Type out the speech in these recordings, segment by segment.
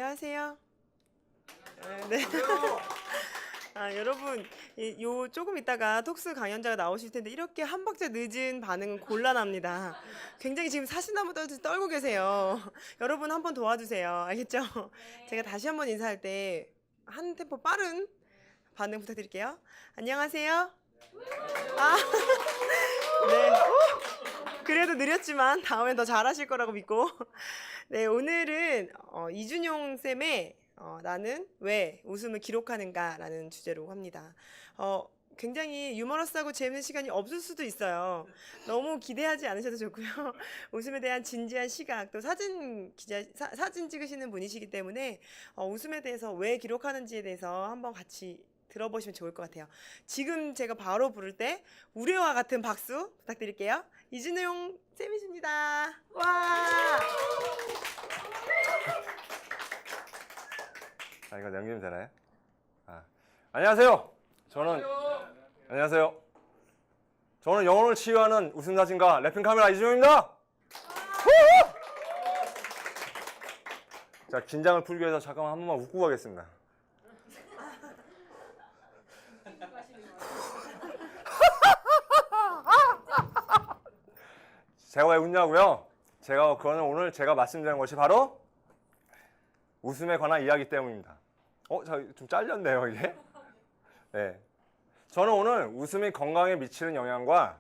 안녕하세요. 네. 여러분, 요 조금 있다가 톡스 강연자가 나오실 텐데 이렇게 한 박자 늦은 반응은 곤란합니다. 굉장히 지금 사시나무 떨고 계세요. 여러분 한번 도와주세요. 알겠죠? 제가 다시 한번 인사할 때 한 템포 빠른 반응 부탁드릴게요. 안녕하세요. 아, 네. 그래도 느렸지만 다음엔 더 잘하실 거라고 믿고. 네, 오늘은 이준용 쌤의 나는 왜 웃음을 기록하는가라는 주제로 합니다. 굉장히 유머러스하고 재밌는 시간이 없을 수도 있어요. 너무 기대하지 않으셔도 좋고요. 웃음에 대한 진지한 시각, 또 사진 찍으시는 분이시기 때문에 웃음에 대해서 왜 기록하는지에 대해서 한번 같이 들어보시면 좋을 것 같아요. 지금 제가 바로 부를 때 우레와 같은 박수 부탁드릴게요. 이준용 쌤이십니다. 와! 이거 넘기면 되나요? 안녕하세요. 안녕하세요. 저는 영혼을 치유하는 웃음 사진가 래핑 카메라 이준용입니다. 자, 긴장을 풀기 위해서 잠깐만 한 번만 웃고 가겠습니다. 제가 왜 웃냐고요? 그거는 오늘 제가 말씀드리는 것이 바로 웃음에 관한 이야기 때문입니다. 좀 잘렸네요, 이게. 네. 저는 오늘 웃음이 건강에 미치는 영향과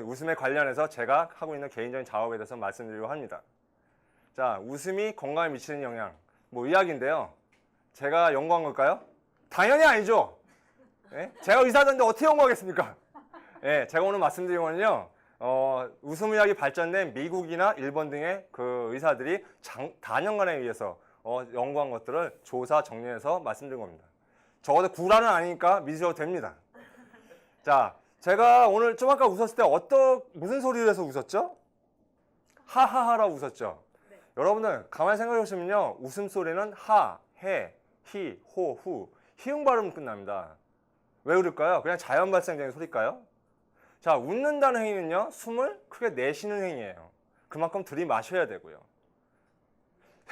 웃음에 관련해서 제가 하고 있는 개인적인 작업에 대해서 말씀드리려고 합니다. 자, 웃음이 건강에 미치는 영향. 이야기인데요. 제가 연구한 걸까요? 당연히 아니죠. 네? 제가 의사인데 어떻게 연구하겠습니까? 네, 제가 오늘 말씀드린 거는요. 웃음의학이 발전된 미국이나 일본 등의 그 의사들이 다년간에 의해서 연구한 것들을 조사 정리해서 말씀드린 겁니다. 적어도 구라는 아니니까 믿으셔도 됩니다. 자, 제가 오늘 좀 아까 웃었을 때 무슨 소리를 해서 웃었죠? 하하하라고 웃었죠? 네. 여러분들 가만히 생각해 보시면요. 웃음소리는 하, 해, 히, 호, 후, 희응 발음 끝납니다. 왜 그럴까요? 그냥 자연 발생적인 소리일까요? 자, 웃는다는 행위는요, 숨을 크게 내쉬는 행위예요. 그만큼 들이마셔야 되고요.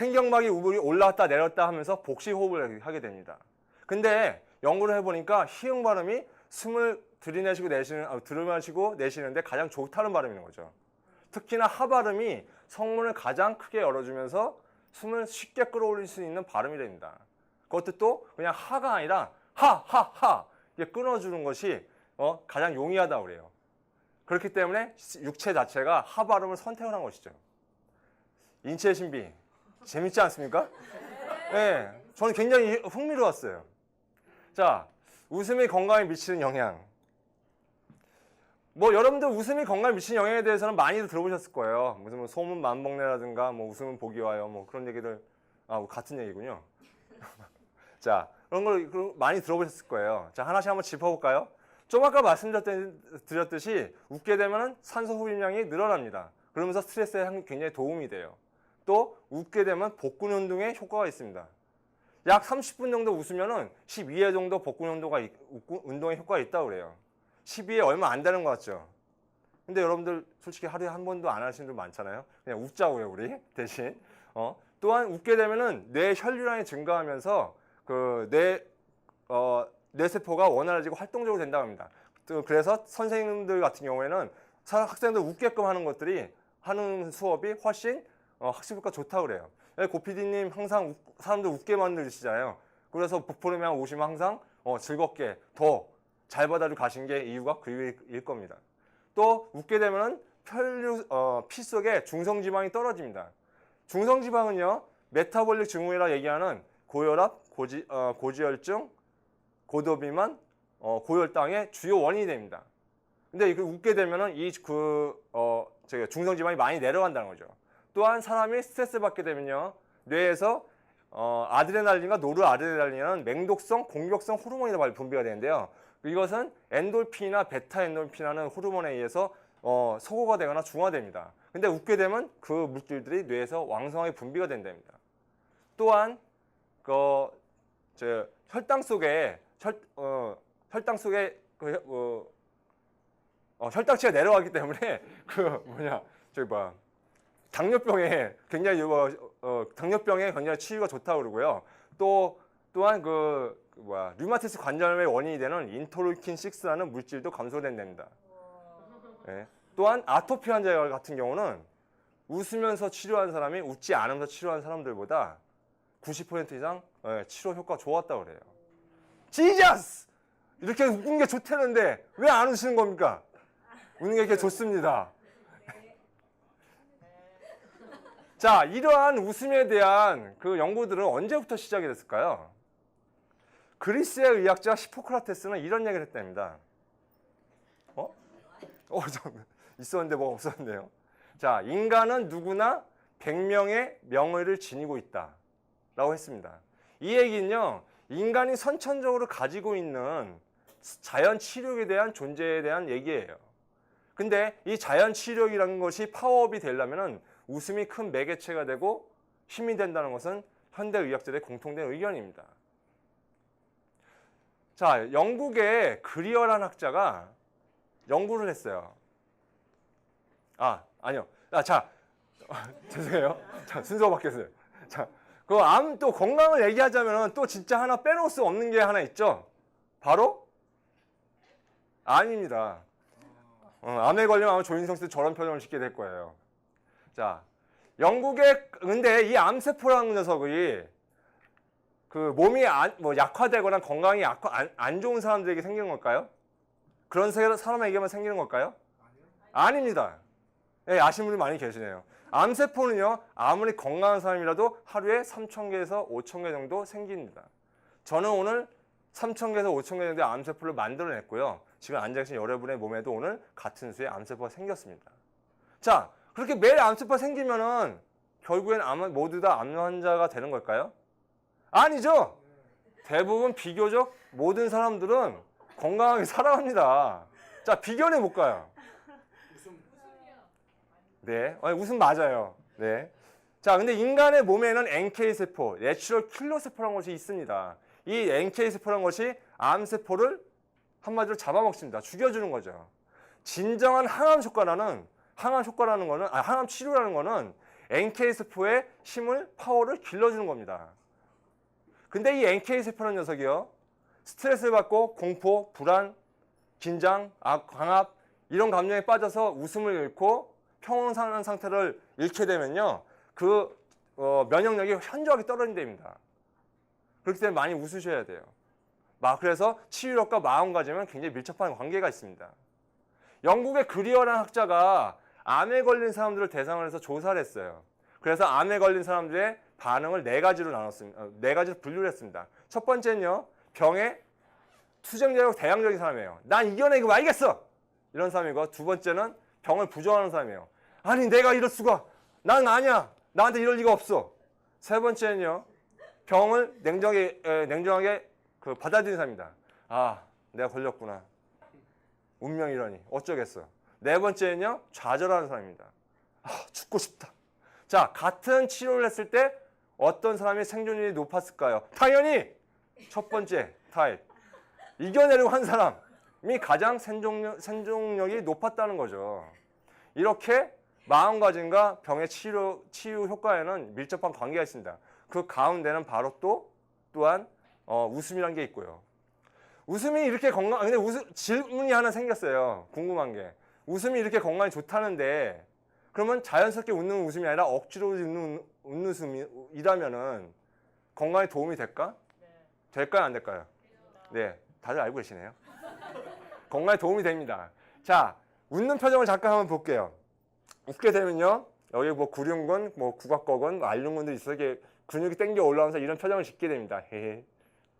횡격막이 올라왔다 내렸다 하면서 복식 호흡을 하게 됩니다. 근데 연구를 해보니까 희응 발음이 숨을 들이마시고 내쉬는데 가장 좋다는 발음인 거죠. 특히나 하 발음이 성문을 가장 크게 열어주면서 숨을 쉽게 끌어올릴 수 있는 발음이 됩니다. 그것도 또 그냥 하가 아니라 하하하 이게 끊어주는 것이 가장 용이하다고 그래요. 그렇기 때문에 육체 자체가 하 발음을 선택을 한 것이죠. 인체의 신비 재밌지 않습니까? 네, 저는 굉장히 흥미로웠어요. 자, 웃음이 건강에 미치는 영향. 여러분들 웃음이 건강에 미치는 영향에 대해서는 많이들 들어보셨을 거예요. 무슨 소문 만복내라든가 웃음은 복이 와요. 그런 얘기들 같은 얘기군요. 자, 그런 걸 많이 들어보셨을 거예요. 자, 하나씩 한번 짚어볼까요? 좀 아까 말씀드렸듯이 웃게 되면 산소 흡입량이 늘어납니다. 그러면서 스트레스에 굉장히 도움이 돼요. 또 웃게 되면 복근 운동에 효과가 있습니다. 약 30분 정도 웃으면 12회 정도 복근 운동에 효과가 있다고 그래요. 12회 얼마 안 되는 것 같죠? 근데 여러분들 솔직히 하루에 한 번도 안 하시는 분 많잖아요. 그냥 웃자고요, 우리 대신. 또한 웃게 되면은 뇌 혈류량이 증가하면서 뇌세포가 원활해지고 활동적으로 된다고 합니다. 그래서 선생님들 같은 경우에는 학생들 웃게끔 하는 수업이 훨씬 학습 효과 좋다고 그래요. 고PD님 항상 사람들 웃게 만드시잖아요. 그래서 북포럼에 오시면 항상 즐겁게 더 잘 받아주고 가신 게 이유가 그 이유일 겁니다. 또 웃게 되면 피 속에 중성지방이 떨어집니다. 중성지방은요, 메타볼릭 증후군이라 얘기하는 고혈압, 고지혈증, 고도비만, 고혈당의 주요 원인이 됩니다. 근데 웃게 되면은 중성지방이 많이 내려간다는 거죠. 또한 사람이 스트레스 받게 되면요, 뇌에서 아드레날린과 노르아드레날린은 맹독성, 공격성 호르몬이 분비가 되는데요. 이것은 엔돌핀이나 베타 엔돌핀이라는 호르몬에 의해서 소고가 되거나 중화됩니다. 근데 웃게 되면 그 물질들이 뇌에서 왕성하게 분비가 된답니다. 또한 혈당 속에 혈당치가 내려가기 때문에 당뇨병에 굉장히 치유가 좋다고 그러고요. 또한 류마티스 관절염의 원인이 되는 인터루킨 6라는 물질도 감소된답니다. 예. 또한 아토피 환자 같은 경우는 웃으면서 치료한 사람이 웃지 않으면서 치료한 사람들보다 90% 이상 치료 효과가 좋았다고 그래요. 지저스! 이렇게 웃는 게 좋다는데 왜 안 웃으시는 겁니까? 웃는 게 이렇게 좋습니다. 자, 이러한 웃음에 대한 그 연구들은 언제부터 시작이 됐을까요? 그리스의 의학자 히포크라테스는 이런 얘기를 했답니다. 있었는데 뭐 없었네요. 자, 인간은 누구나 100명의 명의를 지니고 있다 라고 했습니다. 이 얘기는요, 인간이 선천적으로 가지고 있는 자연 치료에 대한 존재에 대한 얘기예요. 근데 이 자연 치료라는 것이 파워업이 되려면 웃음이 큰 매개체가 되고 힘이 된다는 것은 현대 의학자들의 공통된 의견입니다. 자, 영국의 그리어란 학자가 연구를 했어요. 죄송해요. 자, 순서가 바뀌었어요. 자, 또 건강을 얘기하자면 또 진짜 하나 빼놓을 수 없는 게 하나 있죠. 바로 암입니다. 암에 걸리면 아마 조인성 씨도 저런 표정을 짓게 될 거예요. 자, 근데 이 암세포라는 녀석이 몸이 약화되거나 건강이 안 좋은 사람들에게 생기는 걸까요? 그런 사람에게만 생기는 걸까요? 아닙니다. 네, 아시는 분이 많이 계시네요. 암세포는요, 아무리 건강한 사람이라도 하루에 3,000개에서 5,000개 정도 생깁니다. 저는 오늘 3,000개에서 5,000개 정도의 암세포를 만들어냈고요. 지금 앉아계신 여러분의 몸에도 오늘 같은 수의 암세포가 생겼습니다. 자, 그렇게 매일 암세포가 생기면은 결국엔 모두 다 암 환자가 되는 걸까요? 아니죠. 대부분 비교적 모든 사람들은 건강하게 살아갑니다. 자, 비견해 볼까요? 네, 웃음 맞아요. 네. 자, 근데 인간의 몸에는 NK세포, 내추럴 킬러 세포라는 것이 있습니다. 이 NK세포라는 것이 암세포를 한마디로 잡아먹습니다. 죽여주는 거죠. 진정한 항암 치료라는 거는 NK세포의 파워를 길러주는 겁니다. 근데 이 NK세포라는 녀석이요, 스트레스를 받고 공포, 불안, 긴장, 광합 이런 감정에 빠져서 웃음을 잃고 평온한 상태를 잃게 되면요, 면역력이 현저하게 떨어진답니다. 그렇기 때문에 많이 웃으셔야 돼요. 그래서 치유력과 마음가짐은 굉장히 밀접한 관계가 있습니다. 영국의 그리어라는 학자가 암에 걸린 사람들을 대상으로 해서 조사를 했어요. 그래서 암에 걸린 사람들의 반응을 네 가지로 분류를 했습니다. 첫 번째는요, 병에 투쟁적이고 대항적인 사람이에요. 난 이겨내고 말겠어! 이런 사람이고, 두 번째는 병을 부정하는 사람이에요. 아니, 내가 이럴 수가! 난 아니야! 나한테 이럴 리가 없어! 세 번째는요, 병을 냉정하게 받아들이는 사람입니다. 아, 내가 걸렸구나. 운명이라니. 어쩌겠어. 네 번째는요, 좌절하는 사람입니다. 아, 죽고 싶다. 자, 같은 치료를 했을 때 어떤 사람이 생존율이 높았을까요? 당연히 첫 번째 타입. 이겨내려고 한 사람이 가장 생존력이 높았다는 거죠. 이렇게 마음가짐과 병의 치유 효과에는 밀접한 관계가 있습니다. 그 가운데는 바로 또한 웃음이라는 게 있고요. 웃음이 이렇게 근데 질문이 하나 생겼어요. 궁금한 게. 웃음이 이렇게 건강에 좋다는데, 그러면 자연스럽게 웃는 웃음이 아니라 억지로 웃는 웃음이라면은 건강에 도움이 될까? 될까요, 안 될까요? 네, 다들 알고 계시네요. 건강에 도움이 됩니다. 자, 웃는 표정을 잠깐 한번 볼게요. 웃게 되면요, 여기 구륜근, 국악거근, 알륜근들이 있어서 이렇게 근육이 땡겨 올라오면서 이런 표정을 짓게 됩니다. 헤헤.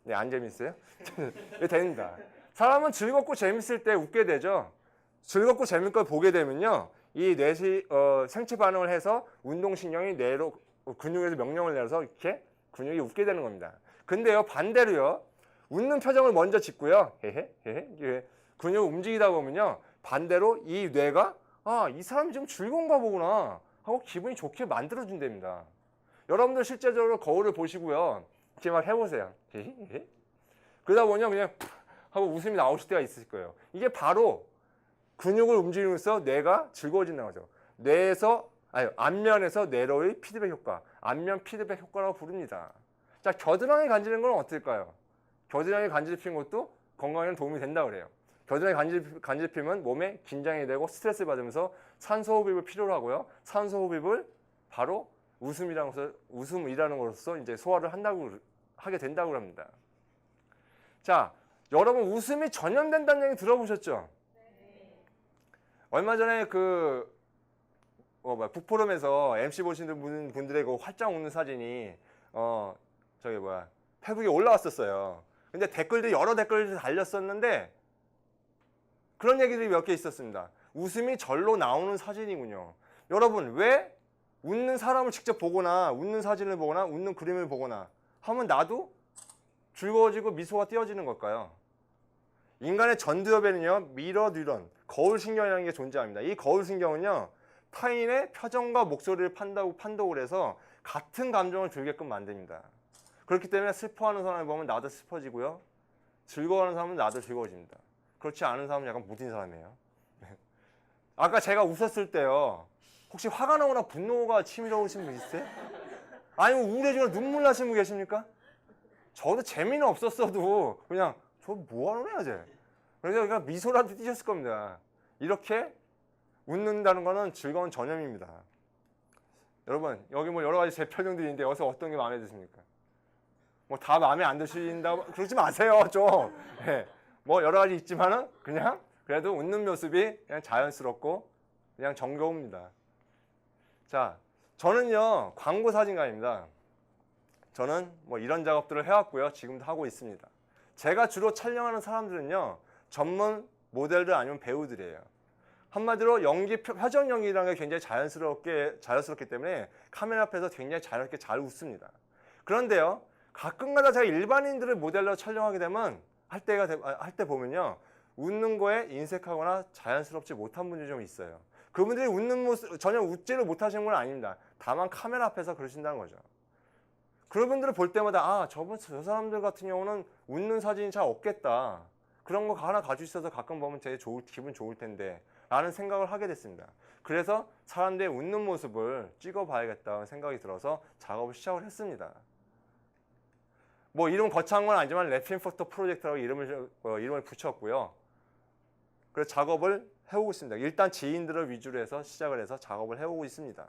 네, 안 재밌어요? 네, 됩니다. 사람은 즐겁고 재밌을 때 웃게 되죠. 즐겁고 재밌는 걸 보게 되면요, 이 생체 반응을 해서 운동신경이 근육에서 명령을 내려서 이렇게 근육이 웃게 되는 겁니다. 근데요, 반대로요, 웃는 표정을 먼저 짓고요, 헤헤, 근육을 움직이다 보면요, 반대로 이 뇌가 이 사람이 좀 즐거운가 보구나 하고 기분이 좋게 만들어준답니다. 여러분들 실제적으로 거울을 보시고요, 이렇게 막 해보세요. 그러다 보면 그냥 하고 웃음이 나오실 때가 있을 거예요. 이게 바로 근육을 움직이면서 뇌가 즐거워진다는 거죠. 뇌에서 안면에서 뇌로의 피드백 효과, 안면 피드백 효과라고 부릅니다. 자, 겨드랑이 간지르는 건 어떨까요? 겨드랑이 간지럽히는 것도 건강에 도움이 된다 그래요. 겨드랑이 간지럽히면 몸에 긴장이 되고 스트레스 받으면서 산소 흡입을 필요로 하고요. 산소 흡입을 바로 웃음이라는 것으로서 이제 소화를 하게 된다고 합니다. 자, 여러분 웃음이 전염된다는 얘기 들어보셨죠? 얼마 전에 북포럼에서 MC 보시는 분들의 그 활짝 웃는 사진이 페북에 올라왔었어요. 근데 여러 댓글들이 달렸었는데 그런 얘기들이 몇 개 있었습니다. 웃음이 절로 나오는 사진이군요. 여러분 왜 웃는 사람을 직접 보거나 웃는 사진을 보거나 웃는 그림을 보거나 하면 나도 즐거워지고 미소가 띄어지는 걸까요? 인간의 전두엽에는요, 미러 뉴런, 거울 신경이라는 게 존재합니다. 이 거울 신경은요, 타인의 표정과 목소리를 판독을 해서 같은 감정을 들게끔 만듭니다. 그렇기 때문에 슬퍼하는 사람을 보면 나도 슬퍼지고요, 즐거워하는 사람은 나도 즐거워집니다. 그렇지 않은 사람은 약간 무딘 사람이에요. 아까 제가 웃었을 때요, 혹시 화가 나거나 분노가 치밀어오신 분 있어요? 아니면 우울해지거나 눈물 나시는 분 계십니까? 저도 재미는 없었어도 그냥 저 뭐하는 애야 쟤. 그래서 그냥 미소라도 띄셨을 겁니다. 이렇게 웃는다는 거는 즐거운 전염입니다. 여러분 여기 뭐 여러 가지 제 표정들이 있는데 여기서 어떤 게 마음에 드십니까? 뭐 다 마음에 안 드신다고 그러지 마세요 좀. 네. 뭐 여러 가지 있지만은 그냥 그래도 웃는 모습이 그냥 자연스럽고 그냥 정겨웁니다. 자, 저는요 광고 사진가입니다. 저는 뭐 이런 작업들을 해왔고요. 지금도 하고 있습니다. 제가 주로 촬영하는 사람들은요. 전문 모델들 아니면 배우들이에요. 한마디로 표정 연기라는 게 굉장히 자연스럽기 때문에 카메라 앞에서 굉장히 자유롭게 잘 웃습니다. 그런데요. 가끔가다 제가 일반인들을 모델로 촬영하게 되면 할 때 보면요. 웃는 거에 인색하거나 자연스럽지 못한 분들이 좀 있어요. 그분들이 웃는 모습 전혀 웃지를 못하시는 건 아닙니다. 다만 카메라 앞에서 그러신다는 거죠. 그런 분들을 볼 때마다 저 사람들 같은 경우는 웃는 사진이 잘 없겠다. 그런 거 하나 가지고 있어서 가끔 보면 되게 기분 좋을 텐데 라는 생각을 하게 됐습니다. 그래서 사람들의 웃는 모습을 찍어봐야겠다는 생각이 들어서 작업을 시작을 했습니다. 뭐 이름 거창한 건 아니지만 랩핑 포토 프로젝트라고 이름을 붙였고요. 그래서 작업을 해오고 있습니다. 일단 지인들을 위주로 해서 시작을 해서 작업을 해오고 있습니다.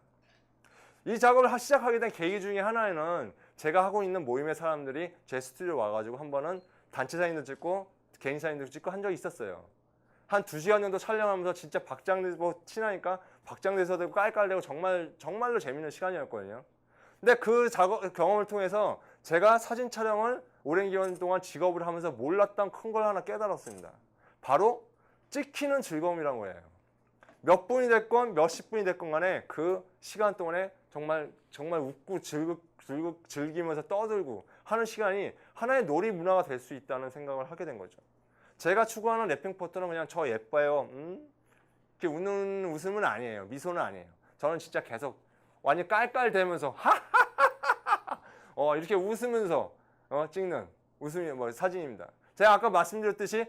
이 작업을 시작하게 된 계기 중에 하나에는 제가 하고 있는 모임의 사람들이 제 스튜디오 와가지고 한 번은 단체 사진도 찍고 개인 사진도 찍고 한 적이 있었어요. 한 2시간 정도 촬영하면서 진짜 친하니까 박장대소 되고 깔깔대고 정말로 재밌는 시간이었거든요. 근데 그 경험을 통해서 제가 사진 촬영을 오랜 기간 동안 직업을 하면서 몰랐던 큰 걸 하나 깨달았습니다. 바로 찍히는 즐거움이란 거예요. 몇 분이 됐건 몇십 분이 됐건 간에 그 시간 동안에 정말 웃고 즐기면서 떠들고 하는 시간이 하나의 놀이 문화가 될 수 있다는 생각을 하게 된 거죠. 제가 추구하는 랩핑 포토는 그냥 저 예뻐요. 이렇게 웃는 웃음은 아니에요. 미소는 아니에요. 저는 진짜 계속 완전 깔깔대면서 이렇게 웃으면서 찍는 웃음이 사진입니다. 제가 아까 말씀드렸듯이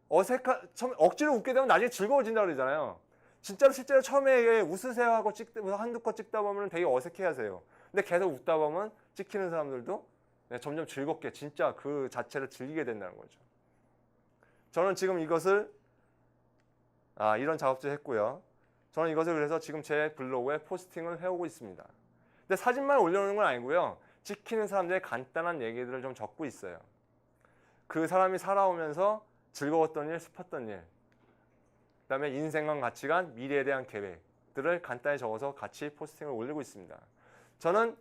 억지로 웃게 되면 나중에 즐거워진다 그러잖아요. 실제로 처음에 웃으세요 하고 한두 컷 찍다 보면 되게 어색해 하세요. 근데 계속 웃다 보면 찍히는 사람들도 점점 즐겁게 진짜 그 자체를 즐기게 된다는 거죠. 저는 지금 이것을 이런 작업도 했고요. 저는 이것을 그래서 지금 제 블로그에 포스팅을 해오고 있습니다. 근데 사진만 올려놓는 건 아니고요. 찍히는 사람들의 간단한 얘기들을 좀 적고 있어요. 그 사람이 살아오면서 즐거웠던 일, 슬펐던 일, 그다음에 인생관 가치관, 미래에 대한 계획들을 간단히 적어서 같이 포스팅을 올리고 있습니다. 저는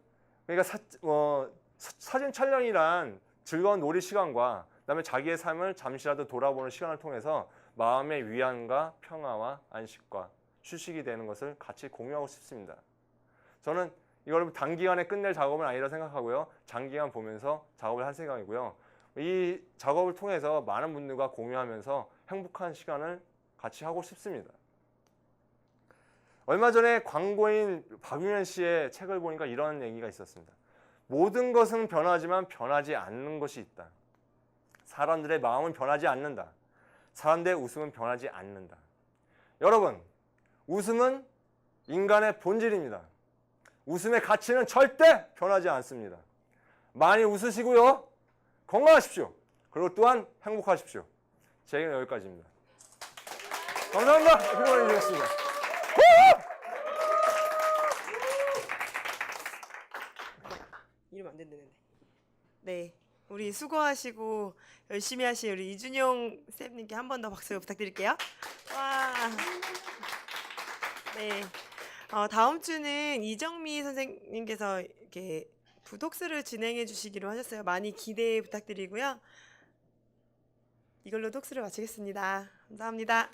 그러니까 사진 촬영이란 즐거운 놀이 시간과 그다음에 자기의 삶을 잠시라도 돌아보는 시간을 통해서 마음의 위안과 평화와 안식과 휴식이 되는 것을 같이 공유하고 싶습니다. 저는 이걸 단기간에 끝낼 작업은 아니라 생각하고요. 장기간 보면서 작업을 할 생각이고요. 이 작업을 통해서 많은 분들과 공유하면서 행복한 시간을 같이 하고 싶습니다. 얼마 전에 광고인 박윤현 씨의 책을 보니까 이런 얘기가 있었습니다. 모든 것은 변하지만 변하지 않는 것이 있다. 사람들의 마음은 변하지 않는다. 사람들의 웃음은 변하지 않는다. 여러분, 웃음은 인간의 본질입니다. 웃음의 가치는 절대 변하지 않습니다. 많이 웃으시고요. 건강하십시오. 그리고 또한 행복하십시오. 제 얘기는 여기까지입니다. 감사합니다. 피곤해 주셨습니다. 이러면 안 된다는데. 네, 우리 수고하시고 열심히 하신 우리 이준용 쌤님께 한 번 더 박수 부탁드릴게요. 와. 네. 다음 주는 이정미 선생님께서 이렇게 부독스를 진행해 주시기로 하셨어요. 많이 기대 부탁드리고요. 이걸로 독스를 마치겠습니다. 감사합니다.